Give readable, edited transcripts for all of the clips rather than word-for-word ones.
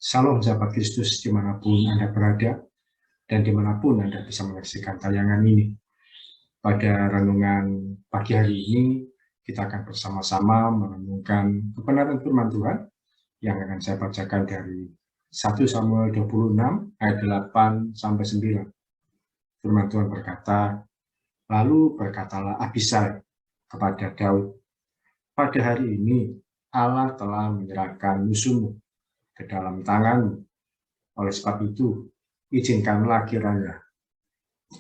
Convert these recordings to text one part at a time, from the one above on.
Salam sahabat Kristus dimanapun Anda berada dan dimanapun Anda bisa menyaksikan tayangan ini. Pada renungan pagi hari ini, kita akan bersama-sama merenungkan kebenaran firman Tuhan yang akan saya bacakan dari 1 Samuel 26 ayat 8-9. Firman Tuhan berkata, lalu berkatalah Abisai kepada Daud, pada hari ini Allah telah menyerahkan musuhmu ke dalam tanganmu. Oleh sebab itu, izinkanlah kiranya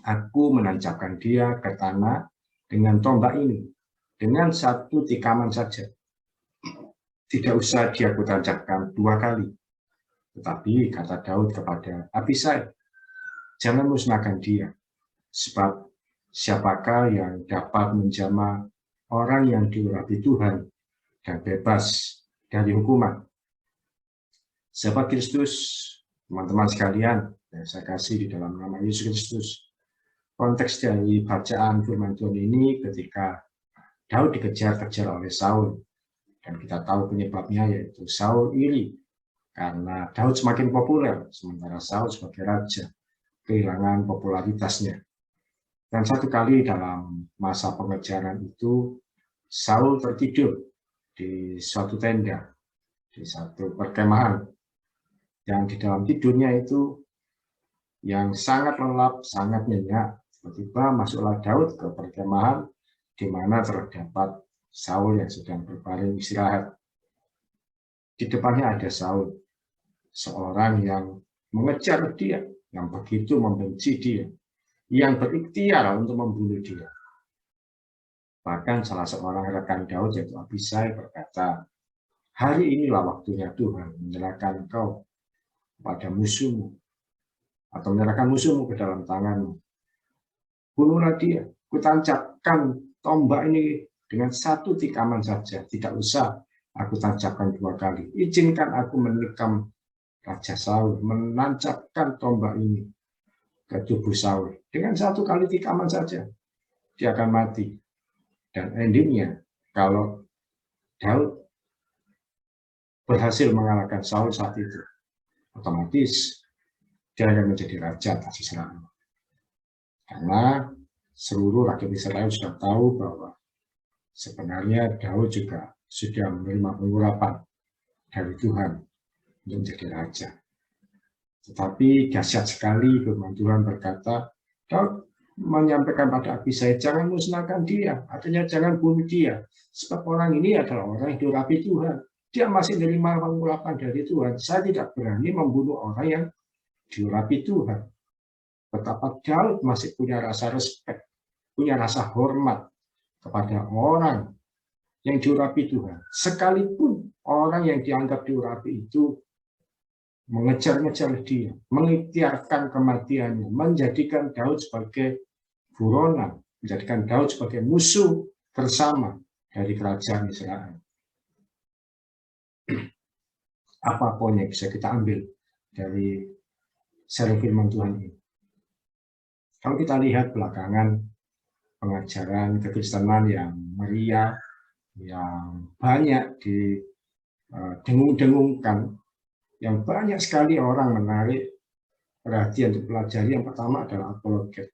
aku menancapkan dia ke tanah dengan tombak ini, dengan satu tikaman saja. Tidak usah dia kutancapkan 2 kali. Tetapi kata Daud kepada Abisai, jangan musnahkan dia, sebab siapakah yang dapat menjamah orang yang diurapi Tuhan dan bebas dari hukuman. Sahabat Kristus, teman-teman sekalian, yang saya kasih di dalam nama Yesus Kristus, konteks dari bacaan firman Tuhan ini ketika Daud dikejar-kejar oleh Saul, dan kita tahu penyebabnya yaitu Saul iri karena Daud semakin populer, sementara Saul sebagai raja kehilangan popularitasnya. Dan satu kali dalam masa pengejaran itu, Saul tertidur di suatu tenda, di satu perkemahan. Yang di dalam tidurnya itu yang sangat lelap, sangat nyenyak, tiba-tiba masuklah Daud ke perkemahan di mana terdapat Saul yang sedang berbaring istirahat. Di depannya ada Saul, seorang yang mengejar dia, yang begitu membenci dia, yang berikhtiar untuk membunuh dia. Bahkan salah seorang rekan Daud yaitu Abisai berkata, hari inilah waktunya Tuhan menyerahkan engkau pada musuhmu, atau menyerahkan musuhmu ke dalam tanganmu. Bunuhlah dia, kutancapkan tombak ini dengan satu tikaman saja, tidak usah aku tancapkan 2 kali. Izinkan aku menikam Raja Saul, menancapkan tombak ini ke tubuh Saul. Dengan 1 kali tikaman saja, dia akan mati. Dan endingnya, kalau Daud berhasil mengalahkan Saul saat itu, otomatis dia akan menjadi raja atas Israel. Karena seluruh rakyat Israel sudah tahu bahwa sebenarnya Daud juga sudah menerima pengurapan dari Tuhan untuk menjadi raja. Tetapi dahsyat sekali firman Tuhan berkata, Daud menyampaikan pada Abisai, jangan musnahkan dia, artinya jangan bunuh dia, sebab orang ini adalah orang yang diurapi Tuhan. Dia masih menerima pengurapan dari Tuhan. Saya tidak berani membunuh orang yang diurapi Tuhan. Betapa Daud masih punya rasa respek, punya rasa hormat kepada orang yang diurapi Tuhan. Sekalipun orang yang dianggap diurapi itu mengejar-ngejar dia, mengikhtiarkan kematiannya, menjadikan Daud sebagai buronan, menjadikan Daud sebagai musuh bersama dari kerajaan Israel. Apa poin yang bisa kita ambil dari sharing firman Tuhan ini? Kalau kita lihat belakangan pengajaran kekristenan yang meriah, yang banyak didengung-dengungkan, yang banyak sekali orang menarik perhatian untuk pelajari. Yang pertama adalah apologet,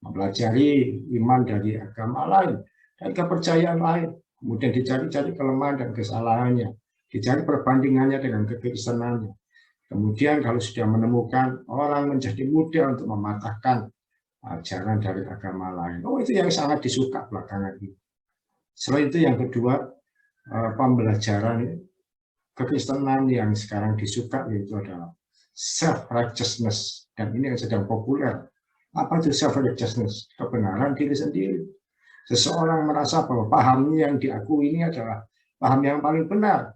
mempelajari iman dari agama lain, dari kepercayaan lain, kemudian dicari-cari kelemahan dan kesalahannya, dicari perbandingannya dengan kekristenannya. Kemudian kalau sudah menemukan, orang menjadi mudah untuk mematahkan ajaran dari agama lain. Oh, itu yang sangat disuka belakangan ini. Selain itu yang kedua, pembelajaran kekristenan yang sekarang disuka yaitu adalah self-righteousness. Dan ini yang sedang populer. Apa itu self-righteousness? Kebenaran diri sendiri. Seseorang merasa bahwa pahamnya yang diakui ini adalah paham yang paling benar.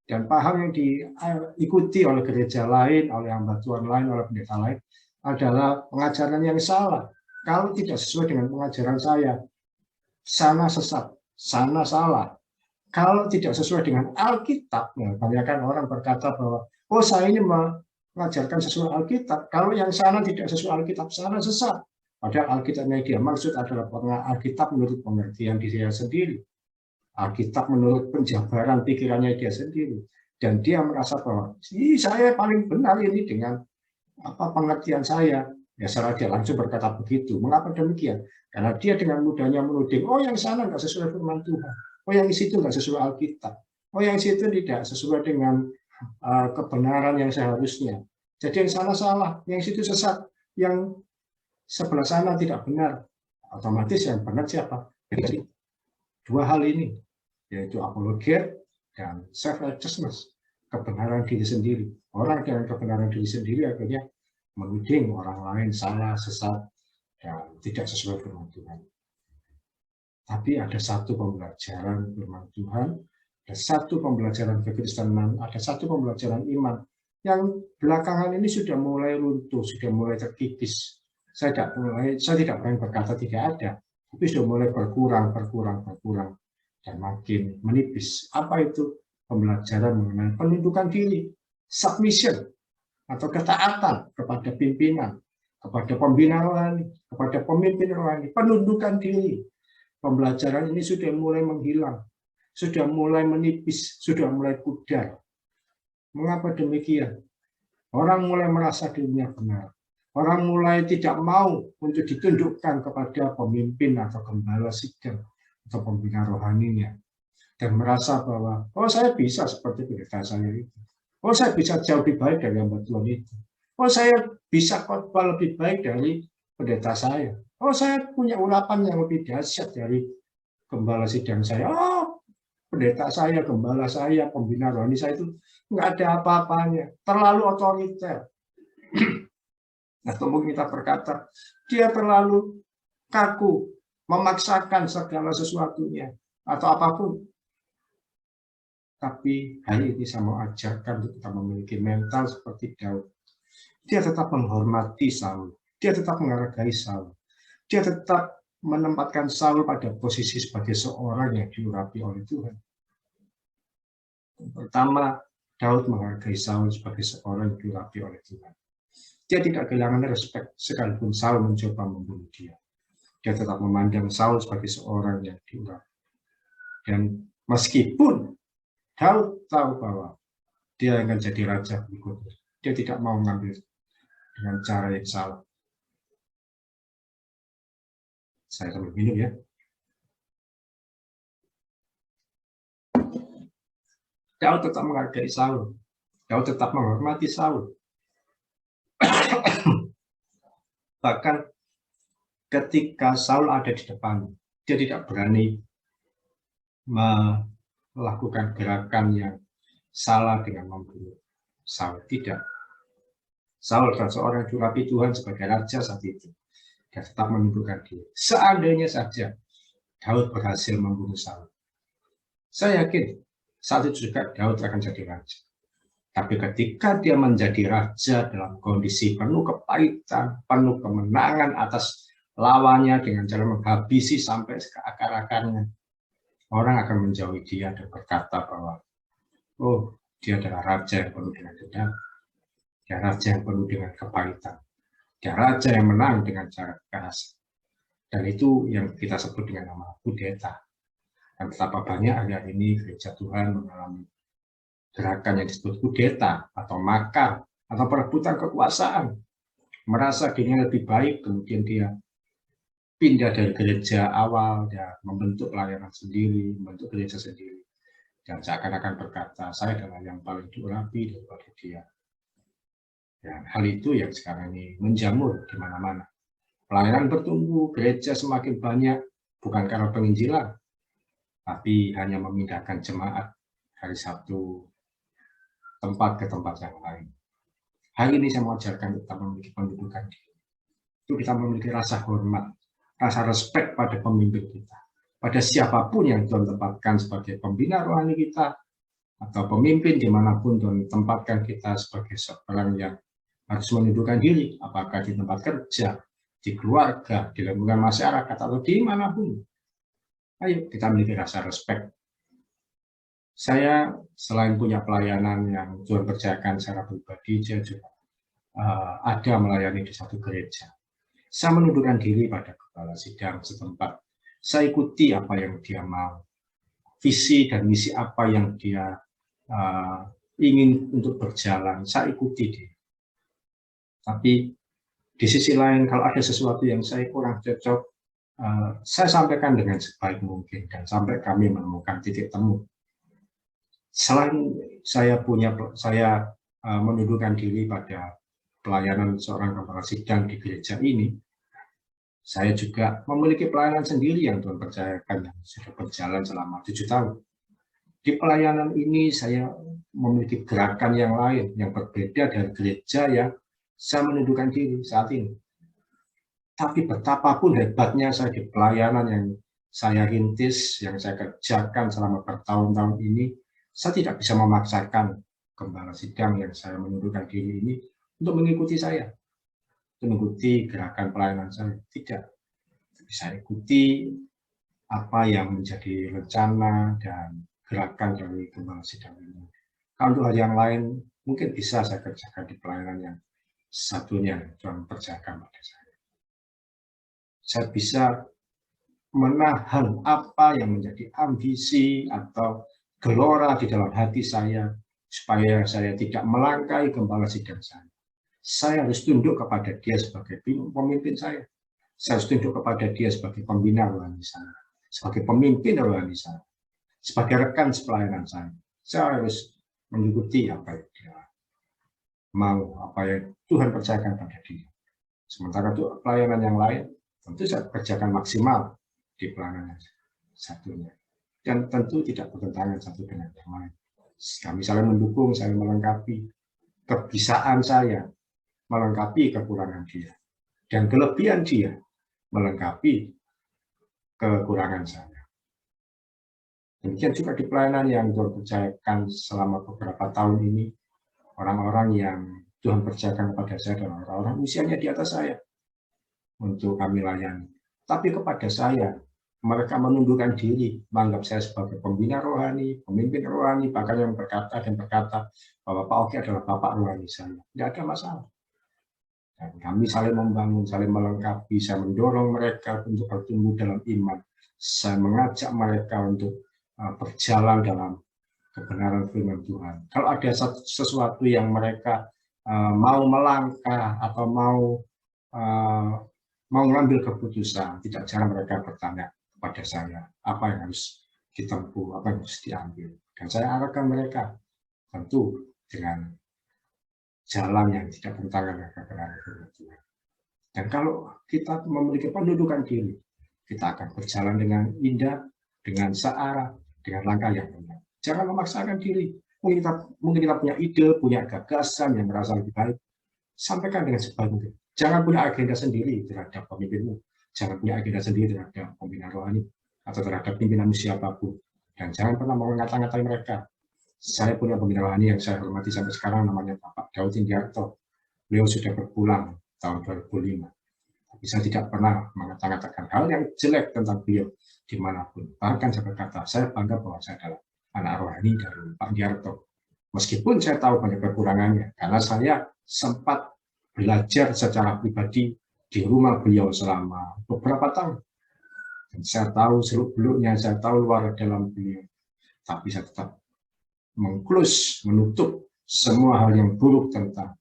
Dan paham yang diikuti oleh gereja lain, oleh hamba Tuhan lain, oleh pendeta lain, adalah pengajaran yang salah. Kalau tidak sesuai dengan pengajaran saya, sana sesat, sana salah. Kalau tidak sesuai dengan Alkitab, ya, kebanyakan orang berkata bahwa, oh saya ini mengajarkan sesuai Alkitab, kalau yang sana tidak sesuai Alkitab, sana sesat. Padahal Alkitabnya dia maksud adalah Alkitab menurut pengertian diri dia sendiri. Alkitab menurut penjabaran pikirannya dia sendiri. dan dia merasa bahwa saya paling benar ini dengan pengertian saya. Ya salah, dia langsung berkata begitu. Mengapa demikian? Karena dia dengan mudahnya menuding, oh yang sana nggak sesuai firman Tuhan, oh yang di situ nggak sesuai Alkitab, oh yang situ tidak sesuai dengan kebenaran yang seharusnya. Jadi yang sana salah, yang situ sesat, yang sebelah sana tidak benar. Otomatis yang benar siapa? Jadi dua hal ini, yaitu apologet dan self-righteousness, kebenaran diri sendiri. Orang dengan kebenaran diri sendiri akhirnya menuding orang lain salah, sesat, dan tidak sesuai firman Tuhan. Tapi ada satu pembelajaran firman Tuhan, ada satu pembelajaran kekristenan, ada satu pembelajaran iman yang belakangan ini sudah mulai runtuh, sudah mulai terkikis. Saya tidak berani berkata tidak ada, tapi sudah mulai berkurang, dan makin menipis. Apa itu? Pembelajaran mengenai penundukan diri, submission, atau ketaatan kepada pimpinan, kepada pembina rohani, kepada pemimpin rohani, penundukan diri. Pembelajaran ini sudah mulai menghilang, sudah mulai menipis, sudah mulai pudar. Mengapa demikian? Orang mulai merasa dirinya benar. Orang mulai tidak mau untuk ditundukkan kepada pemimpin atau gembala sidang atau pembina rohaninya. Dan merasa bahwa, oh saya bisa seperti pendeta saya itu. Oh saya bisa jauh lebih baik dari hamba Tuhan itu. Oh saya bisa khotbah lebih baik dari pendeta saya. Oh saya punya urapan yang lebih dahsyat dari gembala sidang saya. Oh pendeta saya, gembala saya, pembina rohani saya itu nggak ada apa-apanya. Terlalu otoriter. Atau mungkin kita berkata, dia terlalu kaku, memaksakan segala sesuatunya, atau apapun. Tapi hari ini saya mau ajarkan untuk kita memiliki mental seperti Daud. Dia tetap menghormati Saul, dia tetap menghargai Saul, dia tetap menempatkan Saul pada posisi sebagai seorang yang diurapi oleh Tuhan. Pertama, Daud menghargai Saul sebagai seorang yang diurapi oleh Tuhan. Dia tidak kehilangan respek sekalipun Saul mencoba membunuh dia. Dia tetap memandang Saul sebagai seorang yang diurapi. Dan meskipun Daud tahu bahwa dia akan jadi raja berikutnya, dia tidak mau mengambil dengan cara yang salah. Saya sambil minum ya. Daud tetap menghargai Saul. Daud tetap menghormati Saul. Bahkan ketika Saul ada di depan, dia tidak berani melakukan gerakan yang salah dengan membunuh Saul. Tidak. Saul adalah seorang diurapi Tuhan sebagai raja saat itu. Dia tetap menundukkan diri. Seandainya saja Daud berhasil membunuh Saul, saya yakin saat itu juga Daud akan jadi raja. Tapi ketika dia menjadi raja dalam kondisi penuh kepahitan, penuh kemenangan atas lawannya dengan cara menghabisi sampai ke akar-akarnya, orang akan menjauhi dia dan berkata bahwa, oh, dia adalah raja yang penuh dengan dendam, dia raja yang penuh dengan kepahitan, dia raja yang menang dengan cara kekerasan. Dan itu yang kita sebut dengan nama kudeta. Dan betapa banyak hari ini gereja Tuhan mengalami gerakan yang disebut kudeta atau makar atau perebutan kekuasaan, merasa dirinya lebih baik, kemudian dia pindah dari gereja awal, dia membentuk pelayanan sendiri, membentuk gereja sendiri, dan seakan-akan berkata saya adalah yang paling diurapi daripada dia. Dan hal itu yang sekarang ini menjamur di mana-mana. Pelayanan bertumbuh, gereja semakin banyak, bukan karena penginjilan, tapi hanya memindahkan jemaat hari Sabtu tempat ke tempat yang lain. Hari ini saya mau ajarkan kita memiliki pendudukan diri. Itu kita memiliki rasa hormat, rasa respek pada pemimpin kita, pada siapapun yang Tuhan tempatkan sebagai pembina rohani kita, atau pemimpin dimanapun Tuhan tempatkan kita sebagai seorang yang harus menundukkan diri, apakah di tempat kerja, di keluarga, di lingkungan masyarakat, atau dimanapun. Ayo kita memiliki rasa respek. Saya selain punya pelayanan yang Tuhan kerjakan secara pribadi, saya juga ada melayani di satu gereja. Saya menundukkan diri pada kepala sidang setempat. Saya ikuti apa yang dia mau, visi dan misi apa yang dia ingin untuk berjalan, saya ikuti dia. Tapi di sisi lain, kalau ada sesuatu yang saya kurang cocok, saya sampaikan dengan sebaik mungkin dan sampai kami menemukan titik temu. Selain saya menundukkan diri pada pelayanan seorang kepala sidang di gereja ini, saya juga memiliki pelayanan sendiri yang Tuhan percayakan yang sudah berjalan selama 7 tahun. Di pelayanan ini saya memiliki gerakan yang lain, yang berbeda dari gereja yang saya menundukkan diri saat ini. Tapi betapapun hebatnya saya di pelayanan yang saya rintis, yang saya kerjakan selama bertahun-tahun ini, saya tidak bisa memaksakan gembala sidang yang saya menundukkan diri ini untuk mengikuti saya, untuk mengikuti gerakan pelayanan saya. Tidak. Tapi saya ikuti apa yang menjadi rencana dan gerakan dari gembala sidang ini. Kalau untuk hal yang lain, mungkin bisa saya kerjakan di pelayanan yang satunya, Tuhan percayakan pada saya. Saya bisa menahan apa yang menjadi ambisi atau gelora di dalam hati saya, supaya saya tidak melangkahi gembala sidang saya. Saya harus tunduk kepada dia sebagai pemimpin saya. Saya harus tunduk kepada dia sebagai pembina rohani saya, sebagai pemimpin rohani saya, sebagai rekan sepelayanan saya. Saya harus mengikuti apa yang dia mau, apa yang Tuhan percayakan pada dia. Sementara untuk pelayanan yang lain, tentu saya kerjakan maksimal di pelayanan yang satunya. Dan tentu tidak bertentangan satu dengan yang lain. Kami saling mendukung, saling melengkapi. Kebisaan saya melengkapi kekurangan dia. Dan kelebihan dia melengkapi kekurangan saya. Demikian juga di pelayanan yang Tuhan percayakan selama beberapa tahun ini, orang-orang yang Tuhan percayakan kepada saya adalah orang-orang usianya di atas saya untuk kami layani. Tapi kepada saya, mereka menundukkan diri, menganggap saya sebagai pembina rohani, pemimpin rohani, bahkan yang berkata bahwa Pak Oki adalah bapak rohani saya. Tidak ada masalah. Dan kami saling membangun, saling melengkapi, saya mendorong mereka untuk bertumbuh dalam iman. Saya mengajak mereka untuk berjalan dalam kebenaran firman Tuhan. Kalau ada sesuatu yang mereka mau melangkah atau mau mengambil keputusan, tidak jarang mereka bertanya kepada saya, apa yang harus ditempuh, apa yang harus diambil. Dan saya arahkan mereka, tentu dengan jalan yang tidak bertentangan dengan kebenaran firman Tuhan. Dan kalau kita memiliki pendudukan diri, kita akan berjalan dengan indah, dengan searah, dengan langkah yang benar. Jangan memaksakan diri. Mungkin kita punya ide, punya gagasan yang merasa lebih baik. Sampaikan dengan sebaik mungkin. Jangan punya agenda sendiri terhadap pemimpinmu. Jangan punya agenda sendiri terhadap pembina rohani atau terhadap pimpinanmu siapapun. Dan jangan pernah mengata-ngatai mereka. Saya punya pembina rohani yang saya hormati sampai sekarang, namanya Bapak Daud Indiarto. Beliau sudah berpulang tahun 2005. Tapi saya tidak pernah mengatakan hal yang jelek tentang beliau dimanapun. Bahkan saya berkata, saya bangga bahwa saya adalah anak rohani dari Pak Indiarto. Meskipun saya tahu banyak kekurangannya, karena saya sempat belajar secara pribadi di rumah beliau selama beberapa tahun. Dan saya tahu seluk-beluknya, saya tahu luar dalam beliau. Tapi saya tetap menutup semua hal yang buruk tentang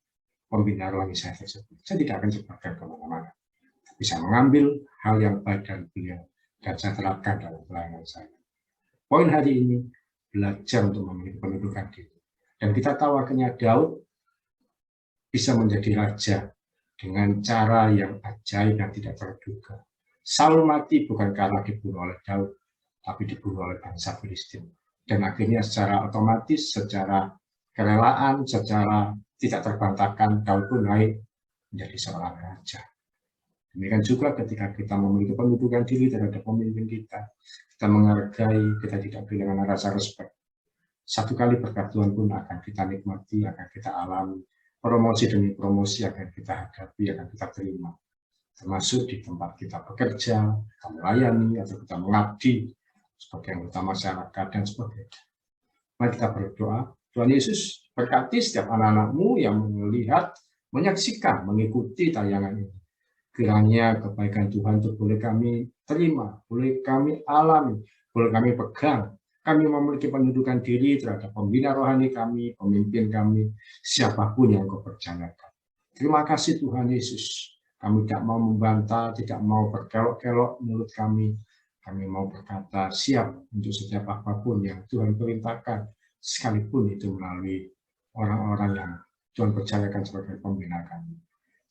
pembina rohani saya tersebut. Saya tidak akan sebarkan kemana-mana. Tapi saya mengambil hal yang baik dari beliau dan saya terapkan dalam pelayanan saya. Poin hari ini, belajar untuk memiliki pendudukan diri. Dan kita tahu akhirnya Daud bisa menjadi raja dengan cara yang ajaib dan tidak terduga. Saul mati bukan karena dibunuh oleh Daud, tapi dibunuh oleh bangsa Filistin. Dan akhirnya secara otomatis, secara kerelaan, secara tidak terbantahkan, Daud pun naik menjadi seorang raja. Demikian juga ketika kita memiliki pendudukan diri terhadap pemimpin kita menghargai, kita tidak kehilangan rasa respect. Satu kali berkat Tuhan pun akan kita nikmati, akan kita alami. Promosi demi promosi akan kita hadapi, akan kita terima. Termasuk di tempat kita bekerja, kita melayani, atau kita mengabdi sebagai anggota masyarakat dan sebagainya. Mari kita berdoa, Tuhan Yesus berkati setiap anak-anak-Mu yang melihat, menyaksikan, mengikuti tayangan ini. Kiranya kebaikan Tuhan itu boleh kami terima, boleh kami alami, boleh kami pegang, Kami memiliki pendudukan diri terhadap pembina rohani kami, pemimpin kami, siapapun yang Kau percayakan. Terima kasih Tuhan Yesus. Kami tidak mau membantah, tidak mau berkelok-kelok menurut kami. Kami mau berkata siap untuk setiap apapun yang Tuhan perintahkan, sekalipun itu melalui orang-orang yang Tuhan percayakan sebagai pembina kami.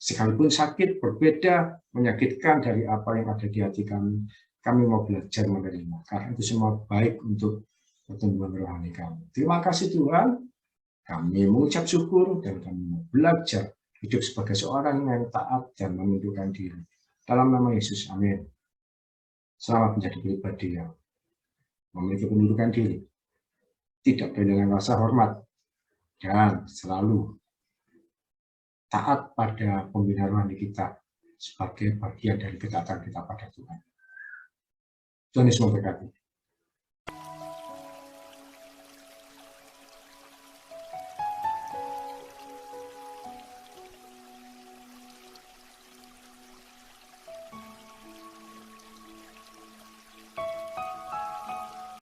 Sekalipun sakit, berbeda, menyakitkan dari apa yang ada di hati kami mau belajar menerima. Karena itu semua baik untuk pertumbuhan rohani kami. Terima kasih Tuhan, kami mengucap syukur dan kami mau belajar hidup sebagai seorang yang taat dan menundukkan diri. Dalam nama Yesus, amin. Selamat menjadi pribadi yang memiliki pendudukan diri, tidak dengan rasa hormat, dan selalu taat pada pembina rohani kita sebagai bagian dari ketaatan kita pada Tuhan. Tuhan Yesus memberkati.